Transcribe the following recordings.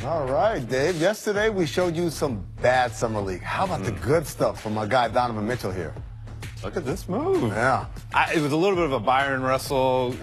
All right, Dave. Yesterday we showed you some bad summer league. How about the good stuff from our guy Donovan Mitchell here? Look at this move. Yeah. It was a little bit of a Byron Russell.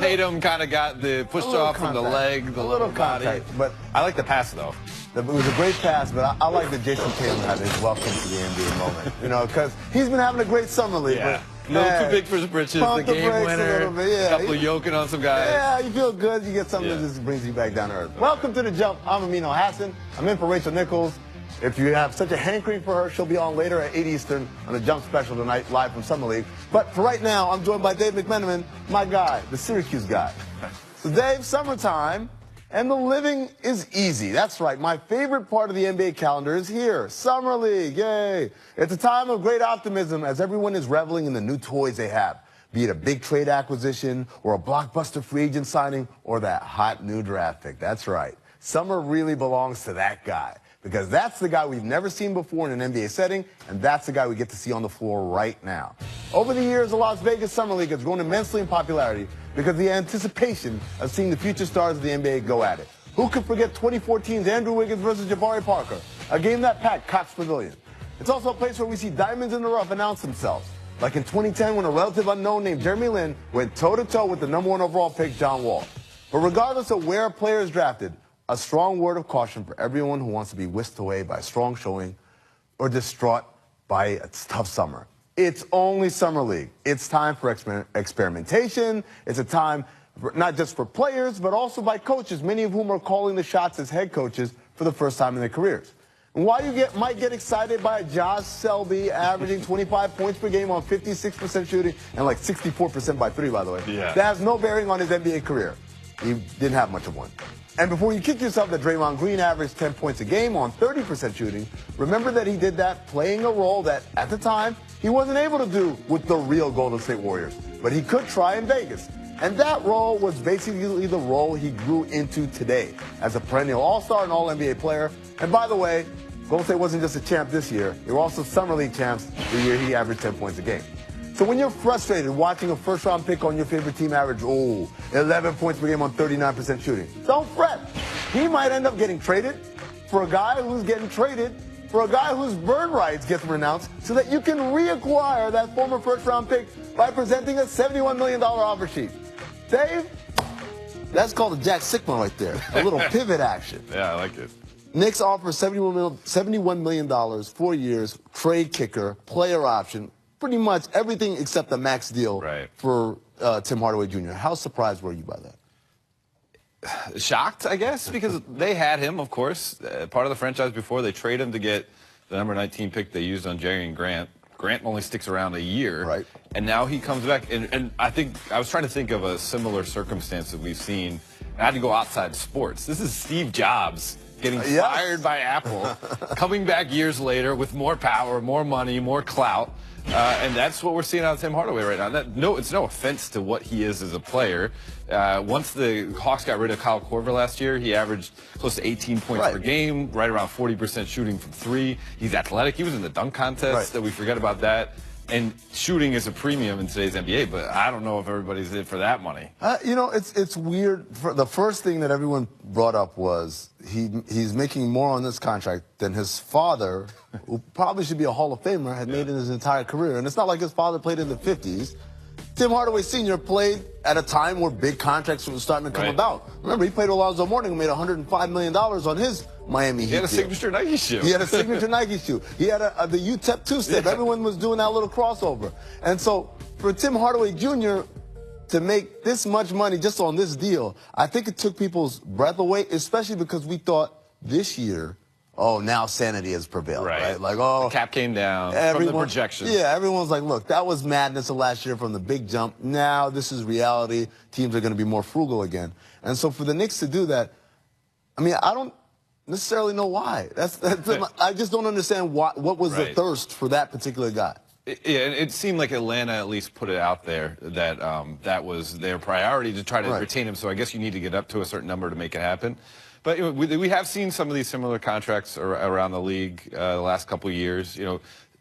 Tatum kind of got the pushed off from the leg, the little body. Contact, but I like the pass though. It was a great pass, but I like that Jason Tatum had his welcome to the NBA moment. Because he's been having a great summer league. Yeah. But, A little too big for his britches. The game winner. A couple of yoking on some guys. Yeah, you feel good. You get something that just brings you back down to earth. Welcome to The Jump. I'm Amino Hassan. I'm in for Rachel Nichols. If you have such a hankering for her, she'll be on later at 8 Eastern on the Jump Special tonight, live from Summer League. But for right now, I'm joined by Dave McMenamin, my guy, the Syracuse guy. So, Dave, summertime, and the living is easy. That's right. My favorite part of the NBA calendar is here. Summer League. Yay. It's a time of great optimism as everyone is reveling in the new toys they have, be it a big trade acquisition or a blockbuster free agent signing or that hot new draft pick. That's right. Summer really belongs to that guy because that's the guy we've never seen before in an NBA setting, and that's the guy we get to see on the floor right now. Over the years, the Las Vegas Summer League has grown immensely in popularity because of the anticipation of seeing the future stars of the NBA go at it. Who could forget 2014's Andrew Wiggins versus Jabari Parker, a game that packed Cox Pavilion? It's also a place where we see diamonds in the rough announce themselves, like in 2010 when a relative unknown named Jeremy Lin went toe-to-toe with the #1 overall pick, John Wall. But regardless of where a player is drafted, a strong word of caution for everyone who wants to be whisked away by a strong showing or distraught by a tough summer. It's only Summer League. It's time for experimentation. It's a time not just for players, but also by coaches, many of whom are calling the shots as head coaches for the first time in their careers. And while you might get excited by Josh Selby averaging 25 points per game on 56% shooting and like 64% by three, by the way, that has no bearing on his NBA career. He didn't have much of one. And before you kick yourself that Draymond Green averaged 10 points a game on 30% shooting, remember that he did that playing a role that, at the time, he wasn't able to do with the real Golden State Warriors. But he could try in Vegas. And that role was basically the role he grew into today as a perennial All-Star and All-NBA player. And by the way, Golden State wasn't just a champ this year. They were also Summer League champs the year he averaged 10 points a game. So when you're frustrated watching a first-round pick on your favorite team average, 11 points per game on 39% shooting, don't fret. He might end up getting traded for a guy who's getting traded for a guy whose bird rights get renounced so that you can reacquire that former first-round pick by presenting a $71 million offer sheet. Dave, that's called a Jack Sigma right there, a little pivot action. Yeah, I like it. Knicks offer $71 million, 4 years, trade kicker, player option, pretty much everything except the max deal for Tim Hardaway Jr. How surprised were you by that? Shocked, I guess, because they had him, of course, part of the franchise before. They trade him to get the number 19 pick they used on Jerry and Grant. Grant only sticks around a year, and now he comes back. And I think I was trying to think of a similar circumstance that we've seen. I had to go outside sports. This is Steve Jobs getting fired by Apple, coming back years later with more power, more money, more clout. And that's what we're seeing out of Tim Hardaway right now. It's no offense to what he is as a player. Once the Hawks got rid of Kyle Korver last year, he averaged close to 18 points per game, right around 40% shooting from three. He's athletic. He was in the dunk contest, that we forget about that. And shooting is a premium in today's NBA, but I don't know if everybody's in for that money. It's weird. The first thing that everyone brought up was he's making more on this contract than his father, who probably should be a Hall of Famer, had made in his entire career. And it's not like his father played in the 50s. Tim Hardaway Sr. played at a time where big contracts were starting to come about. Remember, he played Alonzo Mourning, who made $105 million on his Miami Heat. He had a signature Nike shoe. He had a signature Nike shoe. He had the UTEP two-step. Everyone was doing that little crossover. And so for Tim Hardaway Jr. to make this much money just on this deal, I think it took people's breath away, especially because we thought this year, now sanity has prevailed, right? Like, the cap came down from the projections. Yeah, everyone's like, look, that was madness of last year from the big jump. Now this is reality. Teams are going to be more frugal again. And so for the Knicks to do that, I mean, I don't necessarily know why. I just don't understand what was the thirst for that particular guy. It seemed like Atlanta at least put it out there that that was their priority to try to retain him. So I guess you need to get up to a certain number to make it happen. But we have seen some of these similar contracts around the league the last couple of years.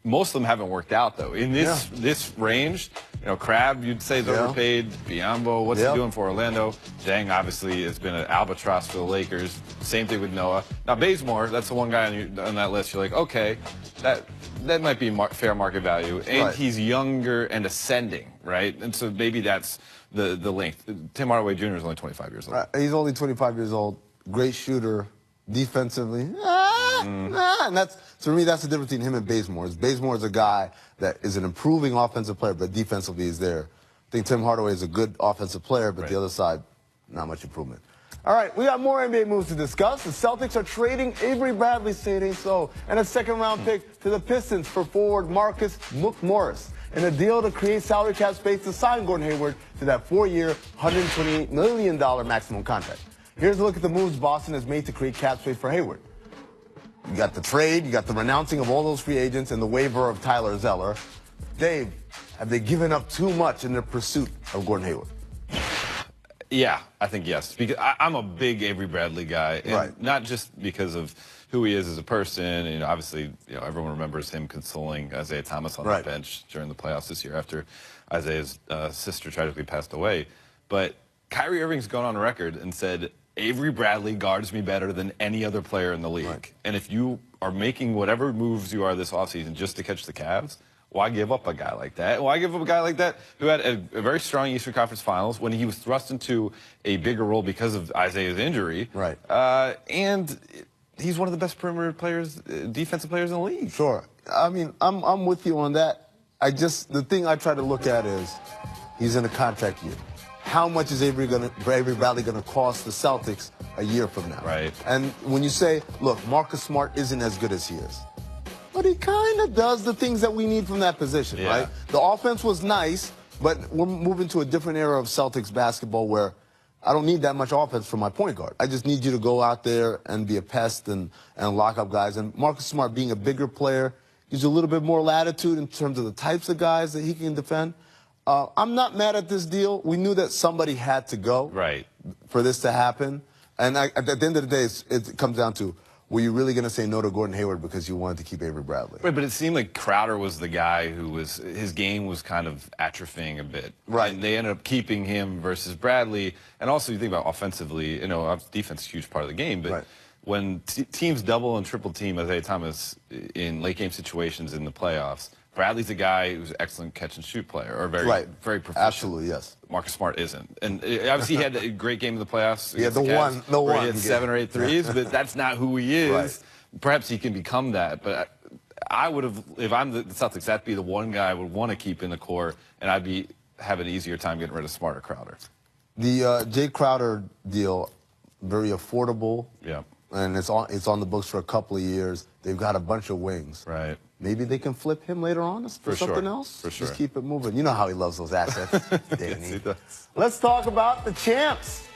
most of them haven't worked out, though. In this range, Crabbe, you'd say is overpaid. Biyombo, what's he doing for Orlando? Zhang, obviously, has been an albatross for the Lakers. Same thing with Noah. Now, Bazemore, that's the one guy on that list. You're like, okay, that might be fair market value. And he's younger and ascending, right? And so maybe that's the length. Tim Hardaway Jr. is only 25 years old. He's only 25 years old. Great shooter. Defensively, and for me, that's the difference between him and Bazemore. Bazemore is a guy that is an improving offensive player, but defensively he's there. I think Tim Hardaway is a good offensive player, but the other side, not much improvement. All right, we got more NBA moves to discuss. The Celtics are trading Avery Bradley, saying so, and a second-round pick to the Pistons for forward Marcus Morris in a deal to create salary cap space to sign Gordon Hayward to that 4-year, $128 million maximum contract. Here's a look at the moves Boston has made to create cap space for Hayward. You got the trade, you got the renouncing of all those free agents, and the waiver of Tyler Zeller. Dave, have they given up too much in their pursuit of Gordon Hayward? Yeah, I think yes. Because I'm a big Avery Bradley guy, and not just because of who he is as a person. Obviously, everyone remembers him consoling Isaiah Thomas on the bench during the playoffs this year after Isaiah's sister tragically passed away. But Kyrie Irving's gone on record and said, Avery Bradley guards me better than any other player in the league. And if you are making whatever moves you are this offseason just to catch the Cavs, why give up a guy like that? Why give up a guy like that who had a very strong Eastern Conference Finals when he was thrust into a bigger role because of Isaiah's injury? And he's one of the best perimeter players, defensive players in the league. Sure. I mean, I'm with you on that. The thing I try to look at is he's in a contract year. How much is Avery Bradley going to cost the Celtics a year from now? And when you say, look, Marcus Smart isn't as good as he is, but he kind of does the things that we need from that position, right? The offense was nice, but we're moving to a different era of Celtics basketball where I don't need that much offense from my point guard. I just need you to go out there and be a pest and lock up guys. And Marcus Smart, being a bigger player, gives you a little bit more latitude in terms of the types of guys that he can defend. I'm not mad at this deal. We knew that somebody had to go for this to happen. And at the end of the day, it comes down to, were you really going to say no to Gordon Hayward because you wanted to keep Avery Bradley? But it seemed like Crowder was the guy his game was kind of atrophying a bit. And they ended up keeping him versus Bradley. And also, you think about offensively, defense is a huge part of the game, but when teams double and triple team Isaiah Thomas in late game situations in the playoffs, Bradley's a guy who's an excellent catch-and-shoot player, or very proficient. Absolutely, yes. Marcus Smart isn't. And obviously he had a great game in the playoffs. Yeah, the one. He had 7 or 8 threes, but that's not who he is. Perhaps he can become that, but I would have, if I'm the Celtics, that'd be the one guy I would want to keep in the core, and I'd have an easier time getting rid of Smart or Crowder. The Jay Crowder deal, very affordable. Yeah. And it's on the books for a couple of years. They've got a bunch of wings. Maybe they can flip him later on for something else. Just keep it moving. You know how he loves those assets. He does. Let's talk about the champs,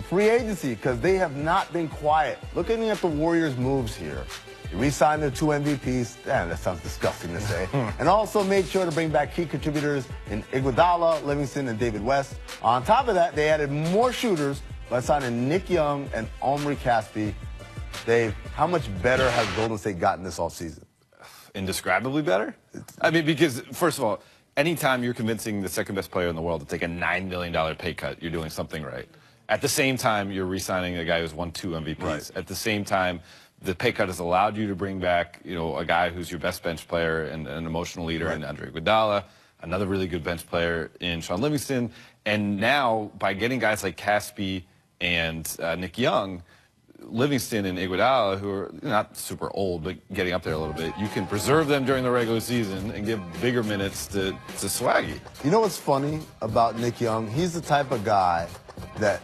free agency, because they have not been quiet. Looking at the Warriors' moves here, they re-signed their 2 MVPs. Damn, that sounds disgusting to say. And also made sure to bring back key contributors in Iguodala, Livingston, and David West. On top of that, they added more shooters by signing Nick Young and Omri Caspi. Dave, how much better has Golden State gotten this offseason? Indescribably better? I mean, because, first of all, anytime you're convincing the second-best player in the world to take a $9 million pay cut, you're doing something right. At the same time, you're re-signing a guy who's won 2 MVPs. At the same time, the pay cut has allowed you to bring back, a guy who's your best bench player and an emotional leader in Andre Iguodala, another really good bench player in Sean Livingston. And now, by getting guys like Caspi and Nick Young, Livingston and Iguodala, who are not super old, but getting up there a little bit, you can preserve them during the regular season and give bigger minutes to Swaggy. You know what's funny about Nick Young? He's the type of guy that,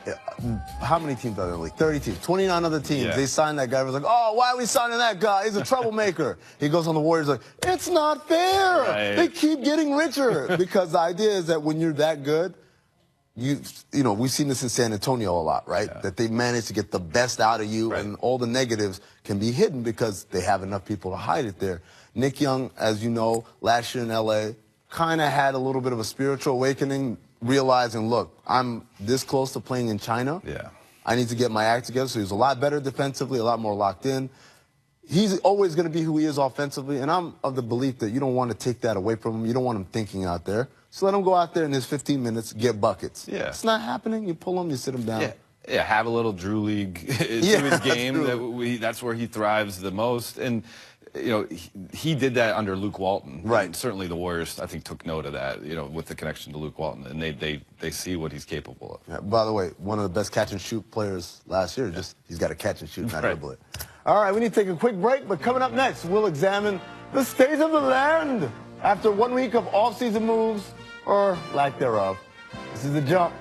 how many teams are there in the league? 30 teams, 29 other teams. They signed that guy. It was like, oh, why are we signing that guy? He's a troublemaker. He goes on the Warriors like, it's not fair. They keep getting richer. Because the idea is that when you're that good, you know, we've seen this in San Antonio a lot, right? That they manage to get the best out of you, and all the negatives can be hidden because they have enough people to hide it there. Nick Young, as you know, last year in L.A., kind of had a little bit of a spiritual awakening, realizing, look, I'm this close to playing in China. I need to get my act together. So he was a lot better defensively, a lot more locked in. he's always going to be who he is offensively, and I'm of the belief that you don't want to take that away from him. You don't want him thinking out there. So let him go out there in his 15 minutes, get buckets. Yeah. It's not happening. You pull him, you sit him down. Yeah, have a little Drew League to his game. That's where he thrives the most. And, you know, he did that under Luke Walton. Right. And certainly the Warriors, I think, took note of that, you know, with the connection to Luke Walton. And they see what he's capable of. Yeah, by the way, one of the best catch-and-shoot players last year. Just he's got to catch and shoot, not dribble it. All right, we need to take a quick break. But coming up next, we'll examine the state of the land after 1 week of off-season moves, or lack thereof. This is The Jump.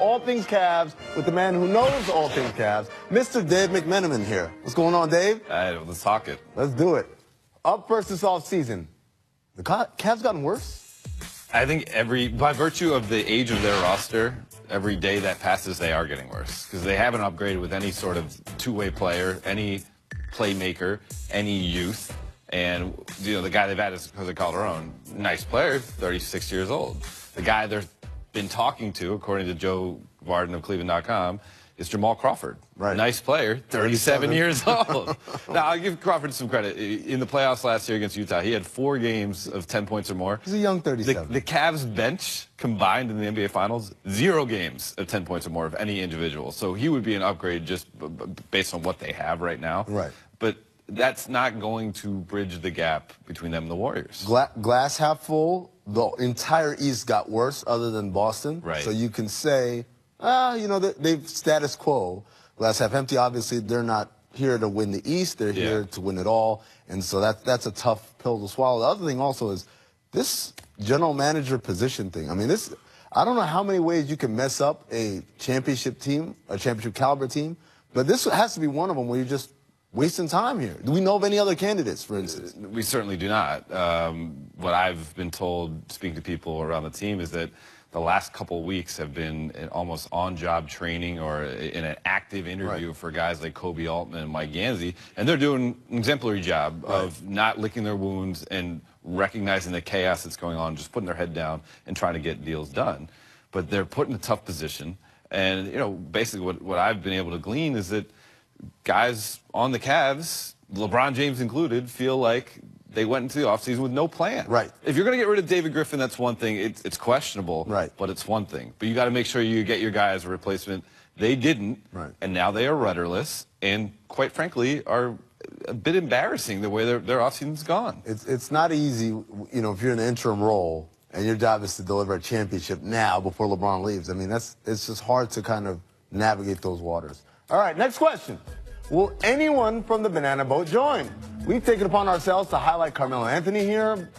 All things Cavs with the man who knows all things Cavs, Mr. Dave McMenamin here. What's going on, Dave? Let's talk it. Let's do it. Up first this offseason. The Cavs gotten worse? I think by virtue of the age of their roster, every day that passes, they are getting worse. Because they haven't upgraded with any sort of two-way player, any playmaker, any youth. And, you know, the guy they've had is Jose Calderon. Nice player, 36 years old. The guy they've been talking to, according to Joe Varden of Cleveland.com, is Jamal Crawford. Right. Nice player, 37 years old. Now, I'll give Crawford some credit. In the playoffs last year against Utah, he had 4 games of 10 points or more. He's a young 37. The Cavs bench combined in the NBA Finals, 0 games of 10 points or more of any individual. So he would be an upgrade just based on what they have right now. Right. But that's not going to bridge the gap between them and the Warriors. Glass half full. The entire East got worse other than Boston. Right. So you can say, you know, they've status quo. Glass half empty, obviously, they're not here to win the East. They're here to win it all. And so that's a tough pill to swallow. The other thing also is this general manager position thing. I mean, I don't know how many ways you can mess up a championship team, a championship caliber team, but this has to be one of them where you're just wasting time here. Do we know of any other candidates, for instance? We certainly do not. What I've been told, speaking to people around the team, is that the last couple weeks have been almost on-job training or in an active interview for guys like Kobe Altman and Mike Gansey, and they're doing an exemplary job of not licking their wounds and recognizing the chaos that's going on, just putting their head down and trying to get deals done. But they're put in a tough position, and you know, basically what I've been able to glean is that guys on the Cavs, LeBron James included, feel like they went into the offseason with no plan. Right. If you're going to get rid of David Griffin, that's one thing. It's questionable, but it's one thing. But you got to make sure you get your guy as a replacement. They didn't, and now they are rudderless, and quite frankly, are a bit embarrassing the way their offseason's gone. It's not easy, you know, if you're in an interim role and your job is to deliver a championship now before LeBron leaves. I mean, it's just hard to kind of navigate those waters. All right, next question. Will anyone from the Banana Boat join? We've taken upon ourselves to highlight Carmelo Anthony here.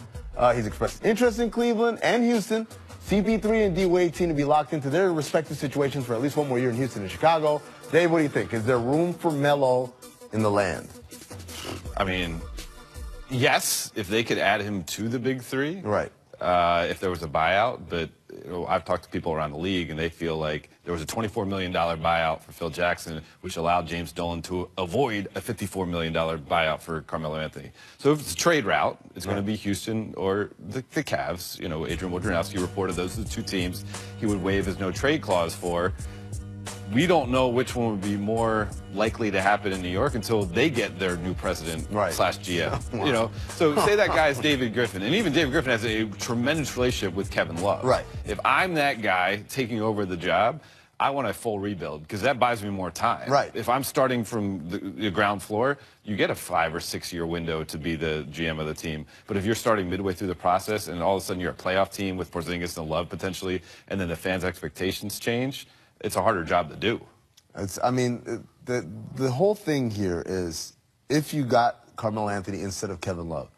He's expressed interest in Cleveland and Houston. CP3 and D-Wade seem to be locked into their respective situations for at least one more year in Houston and Chicago. Dave, what do you think? Is there room for Melo in the land? I mean, yes, if they could add him to the big three. Right. If there was a buyout, but you know, I've talked to people around the league, and they feel like there was a $24 million buyout for Phil Jackson, which allowed James Dolan to avoid a $54 million buyout for Carmelo Anthony. So if it's a trade route, it's going to be Houston or the Cavs. You know, Adrian Wojnarowski reported those are the 2 teams he would waive his no-trade clause for. We don't know which one would be more likely to happen in New York until they get their new president slash GM. You know, so say that guy is David Griffin, and even David Griffin has a tremendous relationship with Kevin Love. Right. If I'm that guy taking over the job, I want a full rebuild because that buys me more time. Right. If I'm starting from the ground floor, you get a 5 or 6 year window to be the GM of the team. But if you're starting midway through the process and all of a sudden you're a playoff team with Porzingis and Love potentially, and then the fans' expectations change, it's a harder job to do. I mean, the whole thing here is if you got Carmelo Anthony instead of Kevin Love,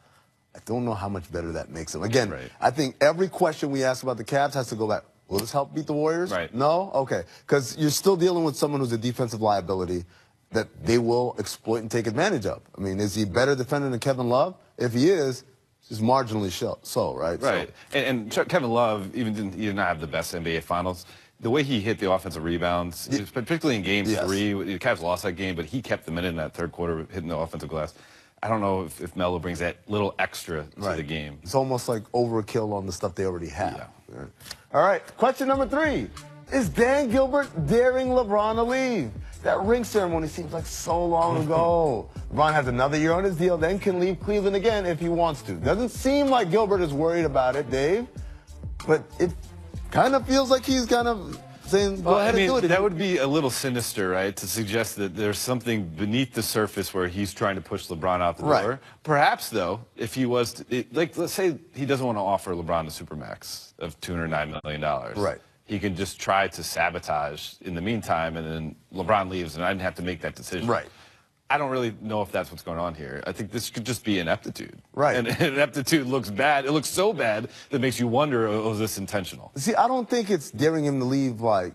I don't know how much better that makes him. Again, I think every question we ask about the Cavs has to go back. Will this help beat the Warriors? Right. No? Okay. Because you're still dealing with someone who's a defensive liability that they will exploit and take advantage of. I mean, is he a better defender than Kevin Love? If he is, just marginally so, right? Right. So, and Kevin Love, he did not have the best NBA Finals. The way he hit the offensive rebounds, particularly in Game 3, the Cavs lost that game, but he kept them in that third quarter, hitting the offensive glass. I don't know if Melo brings that little extra to the game. It's almost like overkill on the stuff they already have. Yeah. All right, question number 3. Is Dan Gilbert daring LeBron to leave? That ring ceremony seems like so long ago. LeBron has another year on his deal, then can leave Cleveland again if he wants to. Doesn't seem like Gilbert is worried about it, Dave, but it kind of feels like he's kind of saying, go ahead and do it. That would be a little sinister, right, to suggest that there's something beneath the surface where he's trying to push LeBron out the door. Perhaps, though, if he was to, like, let's say he doesn't want to offer LeBron the supermax of $209 million. Right. He can just try to sabotage in the meantime, and then LeBron leaves, and I didn't have to make that decision. Right. I don't really know if that's what's going on here. I think this could just be ineptitude. Right. And ineptitude looks bad. It looks so bad that makes you wonder, oh, is this intentional? See, I don't think it's daring him to leave like,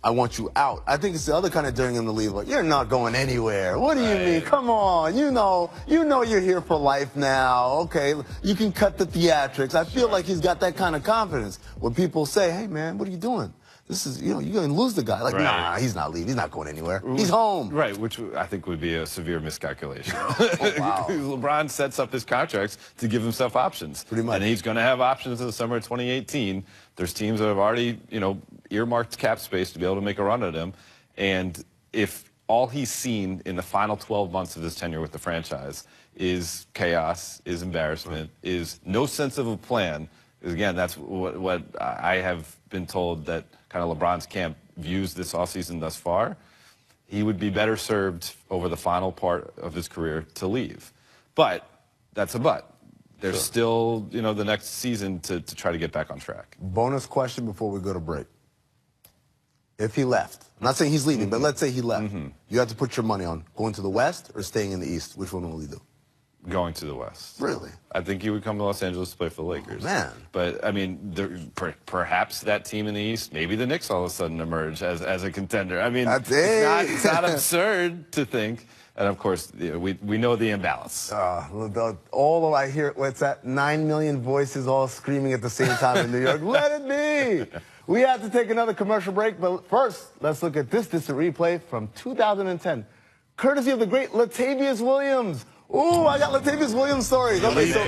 I want you out. I think it's the other kind of daring him to leave like, you're not going anywhere. What do you mean? Come on. You know you're here for life now. Okay, you can cut the theatrics. I feel like he's got that kind of confidence. When people say, hey, man, what are you doing? This is, you're going to lose the guy. Like, nah, he's not leaving. He's not going anywhere. He's home. Right, which I think would be a severe miscalculation. Oh, wow. LeBron sets up his contracts to give himself options. Pretty much. And he's going to have options in the summer of 2018. There's teams that have already, earmarked cap space to be able to make a run at him. And if all he's seen in the final 12 months of his tenure with the franchise is chaos, is embarrassment, is no sense of a plan, because again, that's what I have been told that kind of LeBron's camp views this offseason thus far, he would be better served over the final part of his career to leave. But that's a but. There's still, the next season to try to get back on track. Bonus question before we go to break. If he left, I'm not saying he's leaving, but let's say he left. You have to put your money on going to the West or staying in the East. Which one will he do? Going to the West. Really? I think he would come to Los Angeles to play for the Lakers. Oh, man. But, I mean, perhaps that team in the East, maybe the Knicks all of a sudden emerge as a contender. I mean, it's not absurd to think. And, of course, we know the imbalance. All I hear, what's that, 9 million voices all screaming at the same time in New York. Let it be! We have to take another commercial break, but first, let's look at this distant replay from 2010, courtesy of the great Latavius Williams. Ooh, I got Latavius Williams stories. Okay, so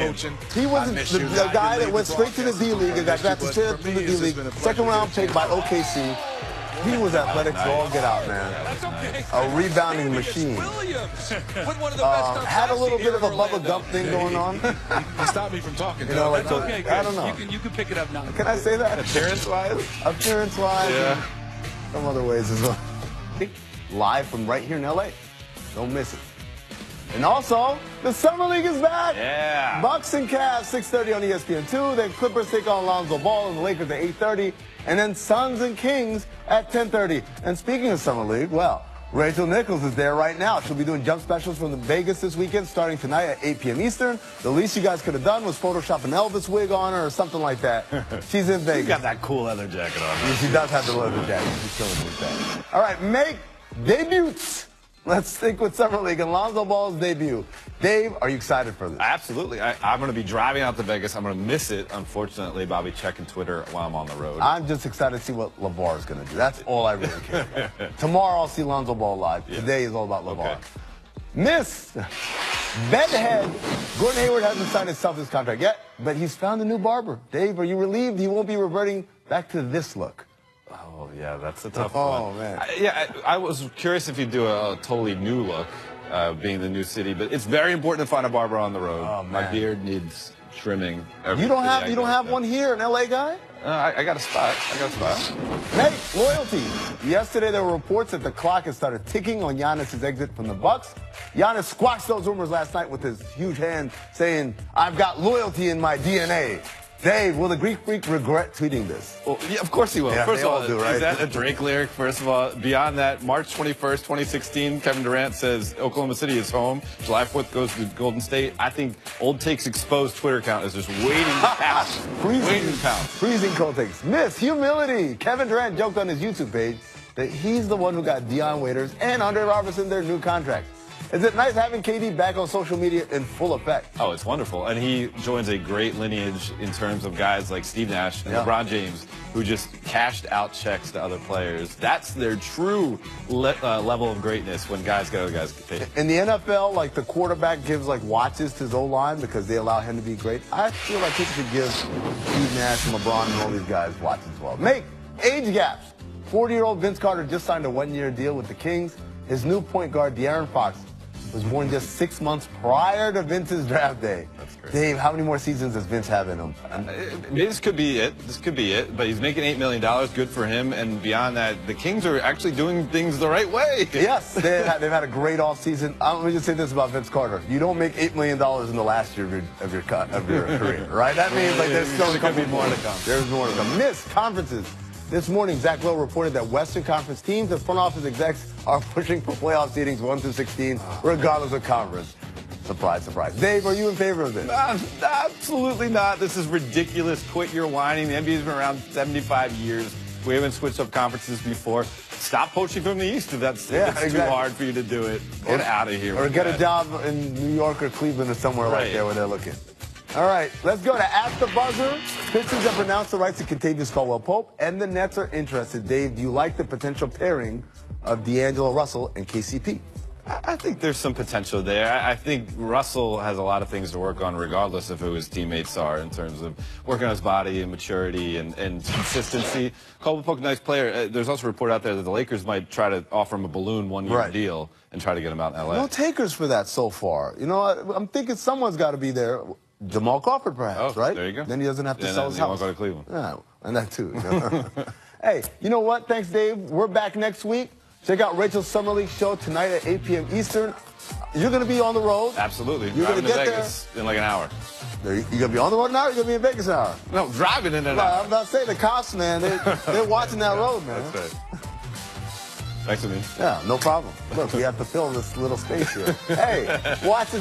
he was the guy that went straight to the D-League and got drafted straight up to the D-League. Second round pick by OKC. He was athletic to all get out, man. A rebounding machine. Had a little bit of a Bubba Gump thing going on. You stopped me from talking. I don't know. You can pick it up now. Can I say that? Appearance-wise? Appearance-wise. Yeah. Some other ways as well. Live from right here in L.A. Don't miss it. And also, the Summer League is back. Yeah. Bucks and Cavs, 6:30 on ESPN2. Then Clippers take on Lonzo Ball and the Lakers at 8:30. And then Suns and Kings at 10:30. And speaking of Summer League, well, Rachel Nichols is there right now. She'll be doing jump specials from Vegas this weekend, starting tonight at 8 p.m. Eastern. The least you guys could have done was Photoshop an Elvis wig on her or something like that. She's in Vegas. She's got that cool leather jacket on. She does have the leather jacket. She's killing with that. All right, make debuts. Let's stick with Summer League and Lonzo Ball's debut. Dave, are you excited for this? Absolutely. I'm going to be driving out to Vegas. I'm going to miss it, unfortunately, but I'll be checking Twitter while I'm on the road. I'm just excited to see what LeVar is going to do. That's all I really care about. Tomorrow I'll see Lonzo Ball live. Yeah. Today is all about LeVar. Okay. Miss Bedhead. Gordon Hayward hasn't signed his Celtics contract yet, but he's found a new barber. Dave, are you relieved he won't be reverting back to this look? Oh, yeah, that's a tough one. Oh, man. I was curious if you'd do a totally new look, being the new city, but it's very important to find a barber on the road. Oh, man. My beard needs trimming. You don't have one here, an LA guy? I got a spot. Nate, loyalty. Yesterday there were reports that the clock has started ticking on Giannis' exit from the Bucks. Giannis squashed those rumors last night with his huge hand saying, "I've got loyalty in my DNA." Dave, will the Greek Freak regret tweeting this? Well, yeah, of course he will. Yeah, First of all, do, right? Is that a Drake lyric? First of all, beyond that, March 21st, 2016, Kevin Durant says Oklahoma City is home. July 4th goes to Golden State. I think Old Take's exposed Twitter account is just waiting to pounce. Freezing cold takes. Miss humility. Kevin Durant joked on his YouTube page that he's the one who got Dion Waiters and Andre Robertson their new contracts. Is it nice having KD back on social media in full effect? Oh, it's wonderful. And he joins a great lineage in terms of guys like Steve Nash and LeBron James, who just cashed out checks to other players. That's their true level of greatness when guys get paid. In the NFL, like the quarterback gives like watches to his O-line because they allow him to be great. I feel like he should give Steve Nash and LeBron and all these guys watches as well. Make age gaps. 40-year-old Vince Carter just signed a one-year deal with the Kings. His new point guard, De'Aaron Fox, was born just 6 months prior to Vince's draft day. That's great. Dave, how many more seasons does Vince have in him? This could be it. This could be it. But he's making $8 million. Good for him. And beyond that, the Kings are actually doing things the right way. Yes, they've had a great offseason. Let me just say this about Vince Carter. You don't make $8 million in the last year of your career, right? That means like there's still could be more to come. There's more to come. Missed conferences. This morning, Zach Lowe reported that Western Conference teams and front office execs are pushing for playoff seedings 1 through 16, regardless of conference. Surprise, surprise. Dave, are you in favor of this? Absolutely not. This is ridiculous. Quit your whining. The NBA's been around 75 years. We haven't switched up conferences before. Stop poaching from the East if that's too hard for you to do it. Get out of here. Or get a job in New York or Cleveland or somewhere like there where they're looking. All right, let's go to At the Buzzer. Pistons have announced the rights to Kentavious Caldwell-Pope, and the Nets are interested. Dave, do you like the potential pairing of D'Angelo Russell and KCP? I think there's some potential there. I think Russell has a lot of things to work on regardless of who his teammates are in terms of working on his body and maturity and consistency. Caldwell-Pope's a nice player. There's also a report out there that the Lakers might try to offer him a balloon one-year deal and try to get him out in L.A. No takers for that so far. You know, I'm thinking someone's got to be there. Jamal Crawford, perhaps, right? There you go. Then he doesn't have to sell his house. He won't go to Cleveland. Yeah, and that too. You know? Hey, you know what? Thanks, Dave. We're back next week. Check out Rachel's Summer League show tonight at 8 p.m. Eastern. You're going to be on the road. Absolutely. You're going to get Vegas in like an hour. You're going to be on the road now or you're going to be in Vegas an hour? No, driving in an hour. I'm about to say, the cops, man, they're watching that road, man. That's right. Thanks, Amin. Yeah, no problem. Look, we have to fill this little space here. Hey, watch this.